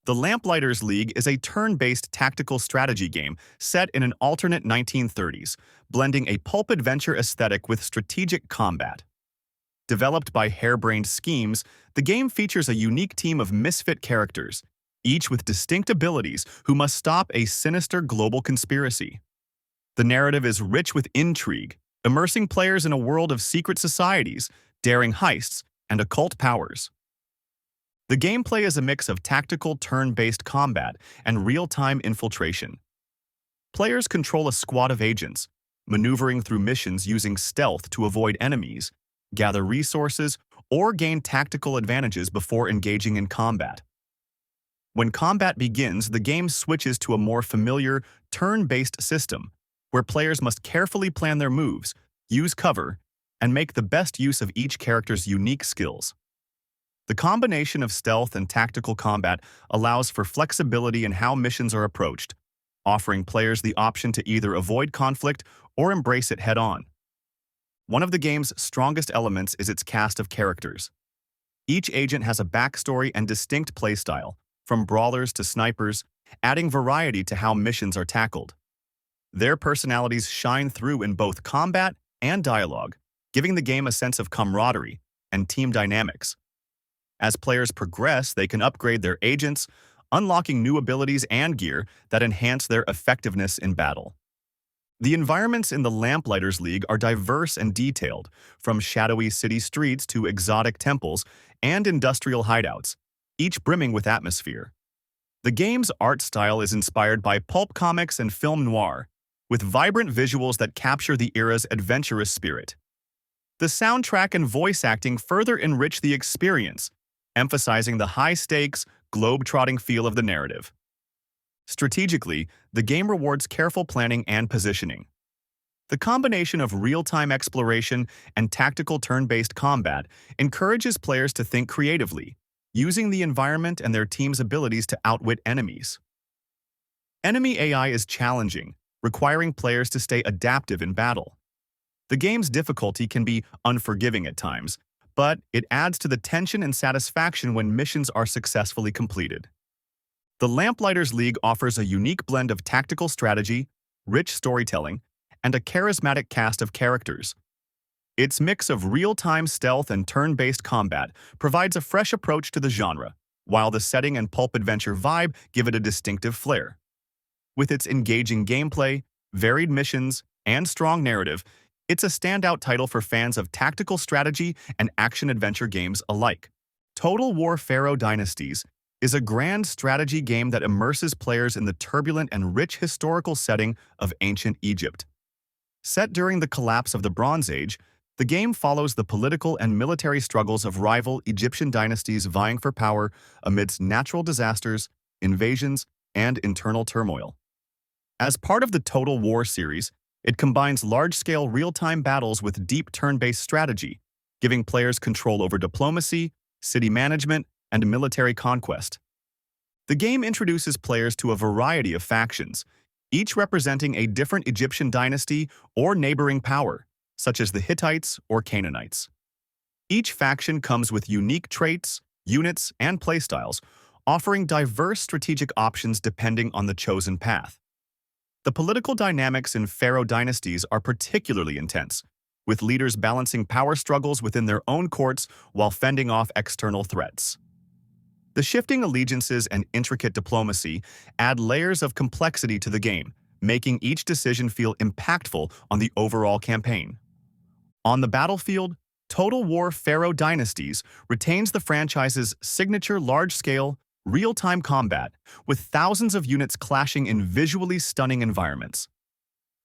The Lamplighters League is a turn-based tactical strategy game set in an alternate 1930s, blending a pulp adventure aesthetic with strategic combat. Developed by harebrained schemes, the game features a unique team of misfit characters, each with distinct abilities who must stop a sinister global conspiracy. The narrative is rich with intrigue, immersing players in a world of secret societies, daring heists, and occult powers. The gameplay is a mix of tactical turn-based combat and real-time infiltration. Players control a squad of agents, maneuvering through missions using stealth to avoid enemies, gather resources, or gain tactical advantages before engaging in combat. When combat begins, the game switches to a more familiar, turn-based system, where players must carefully plan their moves, use cover, and make the best use of each character's unique skills. The combination of stealth and tactical combat allows for flexibility in how missions are approached, offering players the option to either avoid conflict or embrace it head-on. One of the game's strongest elements is its cast of characters. Each agent has a backstory and distinct playstyle, from brawlers to snipers, adding variety to how missions are tackled. Their personalities shine through in both combat and dialogue, giving the game a sense of camaraderie and team dynamics. As players progress, they can upgrade their agents, unlocking new abilities and gear that enhance their effectiveness in battle. The environments in the Lamplighters League are diverse and detailed, from shadowy city streets to exotic temples and industrial hideouts, each brimming with atmosphere. The game's art style is inspired by pulp comics and film noir, with vibrant visuals that capture the era's adventurous spirit. The soundtrack and voice acting further enrich the experience, emphasizing the high-stakes, globe-trotting feel of the narrative. Strategically, the game rewards careful planning and positioning. The combination of real-time exploration and tactical turn-based combat encourages players to think creatively, using the environment and their team's abilities to outwit enemies. Enemy AI is challenging, requiring players to stay adaptive in battle. The game's difficulty can be unforgiving at times, but it adds to the tension and satisfaction when missions are successfully completed. The Lamplighters League offers a unique blend of tactical strategy, rich storytelling, and a charismatic cast of characters. Its mix of real-time stealth and turn-based combat provides a fresh approach to the genre, while the setting and pulp adventure vibe give it a distinctive flair. With its engaging gameplay, varied missions, and strong narrative, it's a standout title for fans of tactical strategy and action-adventure games alike. Total War Pharaoh Dynasties is a grand strategy game that immerses players in the turbulent and rich historical setting of ancient Egypt. Set during the collapse of the Bronze Age, the game follows the political and military struggles of rival Egyptian dynasties vying for power amidst natural disasters, invasions, and internal turmoil. As part of the Total War series, it combines large-scale real-time battles with deep turn-based strategy, giving players control over diplomacy, city management, and military conquest. The game introduces players to a variety of factions, each representing a different Egyptian dynasty or neighboring power, such as the Hittites or Canaanites. Each faction comes with unique traits, units, and playstyles, offering diverse strategic options depending on the chosen path. The political dynamics in Pharaoh Dynasties are particularly intense, with leaders balancing power struggles within their own courts while fending off external threats. The shifting allegiances and intricate diplomacy add layers of complexity to the game, making each decision feel impactful on the overall campaign. On the battlefield, Total War Pharaoh Dynasties retains the franchise's signature large-scale, real-time combat, with thousands of units clashing in visually stunning environments.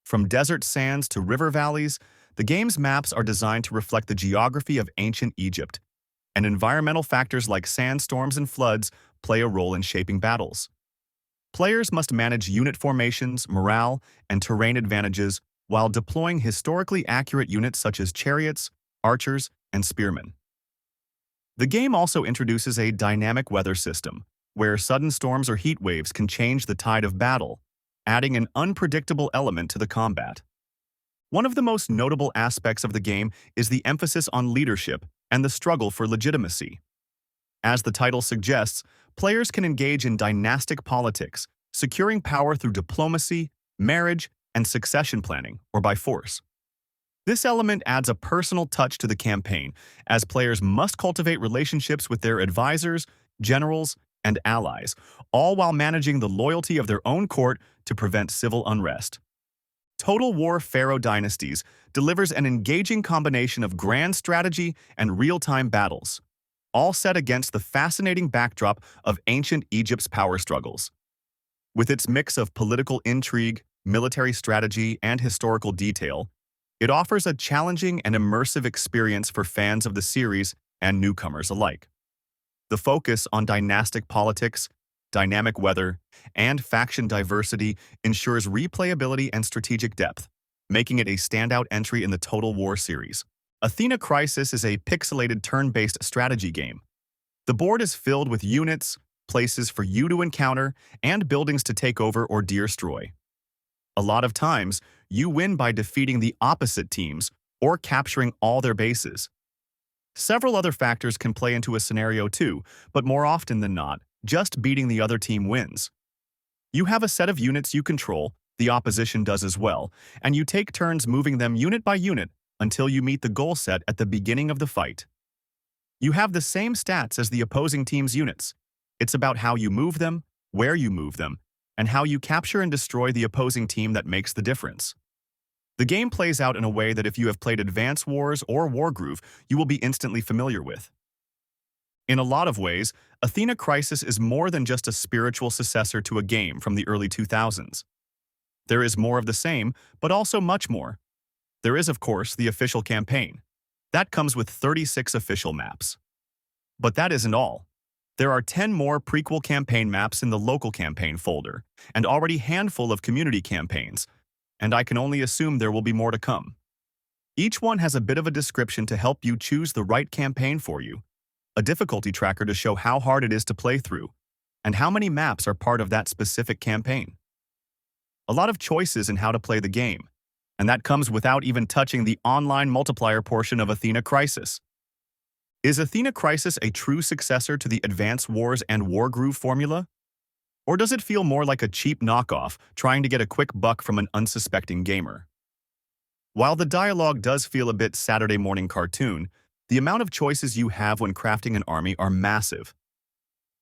From desert sands to river valleys, the game's maps are designed to reflect the geography of ancient Egypt, and environmental factors like sandstorms and floods play a role in shaping battles. Players must manage unit formations, morale, and terrain advantages while deploying historically accurate units such as chariots, archers, and spearmen. The game also introduces a dynamic weather system, where sudden storms or heat waves can change the tide of battle, adding an unpredictable element to the combat. One of the most notable aspects of the game is the emphasis on leadership and the struggle for legitimacy. As the title suggests, players can engage in dynastic politics, securing power through diplomacy, marriage, and succession planning, or by force. This element adds a personal touch to the campaign, as players must cultivate relationships with their advisors, generals, and allies, all while managing the loyalty of their own court to prevent civil unrest. Total War Pharaoh Dynasties delivers an engaging combination of grand strategy and real-time battles, all set against the fascinating backdrop of ancient Egypt's power struggles. With its mix of political intrigue, military strategy, and historical detail, it offers a challenging and immersive experience for fans of the series and newcomers alike. The focus on dynastic politics, dynamic weather, and faction diversity ensures replayability and strategic depth, making it a standout entry in the Total War series. Athena Crisis is a pixelated turn-based strategy game. The board is filled with units, places for you to encounter, and buildings to take over or destroy. A lot of times, you win by defeating the opposite teams or capturing all their bases. Several other factors can play into a scenario too, but more often than not, just beating the other team wins. You have a set of units you control, the opposition does as well, and you take turns moving them unit by unit until you meet the goal set at the beginning of the fight. You have the same stats as the opposing team's units. It's about how you move them, where you move them, and how you capture and destroy the opposing team that makes the difference. The game plays out in a way that if you have played Advance Wars or Wargroove, you will be instantly familiar with. In a lot of ways, Athena Crisis is more than just a spiritual successor to a game from the early 2000s. There is more of the same, but also much more. There is, of course, the official campaign. That comes with 36 official maps. But that isn't all. There are 10 more prequel campaign maps in the local campaign folder, and already handful of community campaigns, and I can only assume there will be more to come. Each one has a bit of a description to help you choose the right campaign for you, a difficulty tracker to show how hard it is to play through, and how many maps are part of that specific campaign. A lot of choices in how to play the game, and that comes without even touching the online multiplayer portion of Athena Crisis. Is Athena Crisis a true successor to the Advance Wars and Wargroove formula? Or does it feel more like a cheap knockoff trying to get a quick buck from an unsuspecting gamer? While the dialogue does feel a bit Saturday morning cartoon, the amount of choices you have when crafting an army are massive.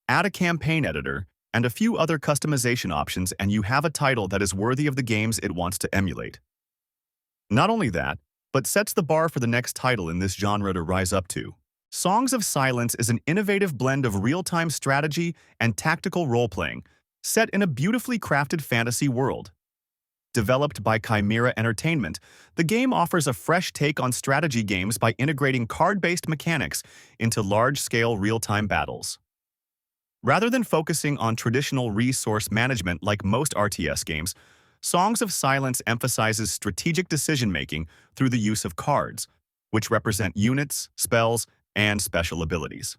Add a campaign editor and a few other customization options and you have a title that is worthy of the games it wants to emulate. Not only that, but sets the bar for the next title in this genre to rise up to. Songs of Silence is an innovative blend of real-time strategy and tactical role-playing, set in a beautifully crafted fantasy world. Developed by Chimera Entertainment, the game offers a fresh take on strategy games by integrating card-based mechanics into large-scale real-time battles. Rather than focusing on traditional resource management like most RTS games, Songs of Silence emphasizes strategic decision-making through the use of cards, which represent units, spells, and special abilities.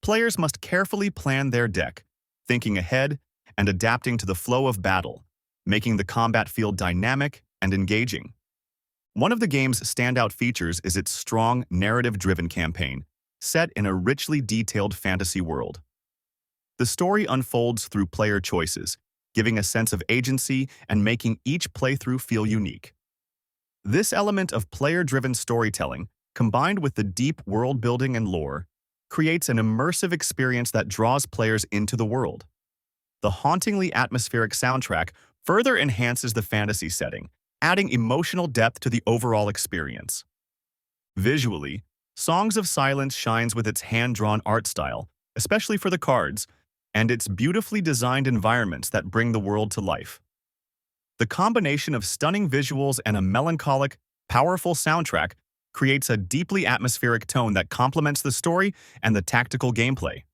Players must carefully plan their deck, thinking ahead and adapting to the flow of battle, making the combat feel dynamic and engaging. One of the game's standout features is its strong, narrative-driven campaign, set in a richly detailed fantasy world. The story unfolds through player choices, giving a sense of agency and making each playthrough feel unique. This element of player-driven storytelling, combined with the deep world-building and lore, creates an immersive experience that draws players into the world. The hauntingly atmospheric soundtrack further enhances the fantasy setting, adding emotional depth to the overall experience. Visually, Songs of Silence shines with its hand-drawn art style, especially for the cards, and its beautifully designed environments that bring the world to life. The combination of stunning visuals and a melancholic, powerful soundtrack creates a deeply atmospheric tone that complements the story and the tactical gameplay.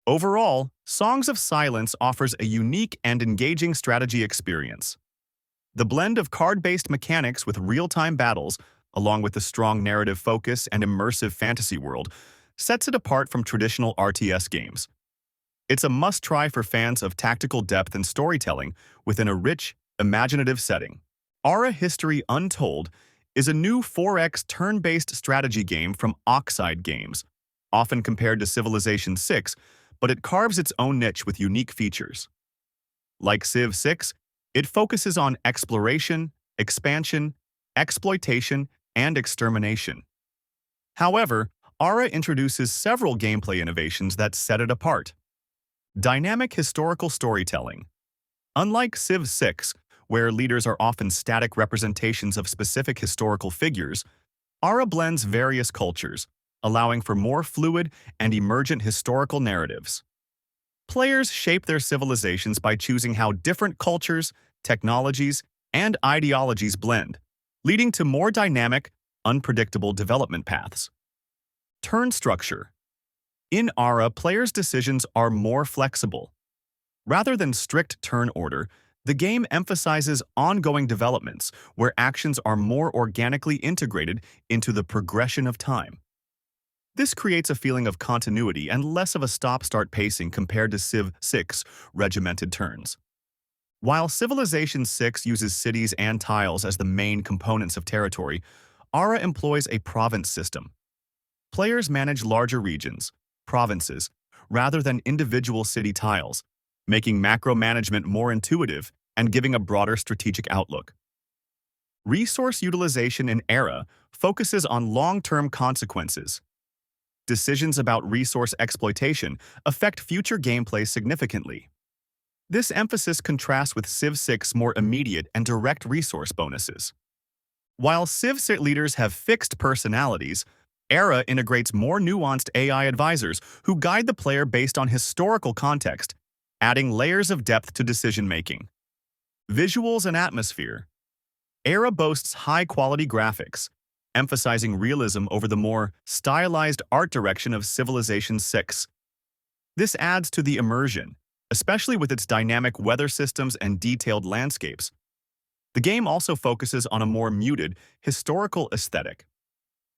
Overall, Songs of Silence offers a unique and engaging strategy experience. The blend of card-based mechanics with real-time battles, along with the strong narrative focus and immersive fantasy world, sets it apart from traditional RTS games. It's a must-try for fans of tactical depth and storytelling within a rich, imaginative setting. History Untold is a new 4X turn-based strategy game from Oxide Games, often compared to Civilization VI, but it carves its own niche with unique features. Like Civ 6, it focuses on exploration, expansion, exploitation, and extermination. However, Ara introduces several gameplay innovations that set it apart. Dynamic historical storytelling. Unlike Civ 6, where leaders are often static representations of specific historical figures, Ara blends various cultures, allowing for more fluid and emergent historical narratives. Players shape their civilizations by choosing how different cultures, technologies, and ideologies blend, leading to more dynamic, unpredictable development paths. Turn structure. In Ara, players' decisions are more flexible. Rather than strict turn order, the game emphasizes ongoing developments where actions are more organically integrated into the progression of time. This creates a feeling of continuity and less of a stop-start pacing compared to Civ 6 regimented turns. While Civilization 6 uses cities and tiles as the main components of territory, Ara employs a province system. Players manage larger regions, provinces, rather than individual city tiles, making macro management more intuitive and giving a broader strategic outlook. Resource utilization in Ara focuses on long-term consequences. Decisions about resource exploitation affect future gameplay significantly. This emphasis contrasts with Civ 6's more immediate and direct resource bonuses. While Civ 6 leaders have fixed personalities, Ara integrates more nuanced AI advisors who guide the player based on historical context, adding layers of depth to decision-making. Visuals and atmosphere. Ara boasts high-quality graphics, emphasizing realism over the more stylized art direction of Civilization 6. This adds to the immersion, especially with its dynamic weather systems and detailed landscapes. The game also focuses on a more muted, historical aesthetic.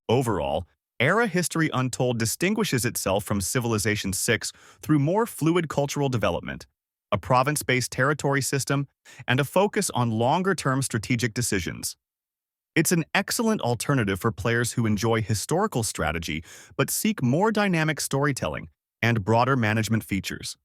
Overall, Ara History Untold distinguishes itself from Civilization 6 through more fluid cultural development, a province-based territory system, and a focus on longer-term strategic decisions. It's an excellent alternative for players who enjoy historical strategy but seek more dynamic storytelling and broader management features.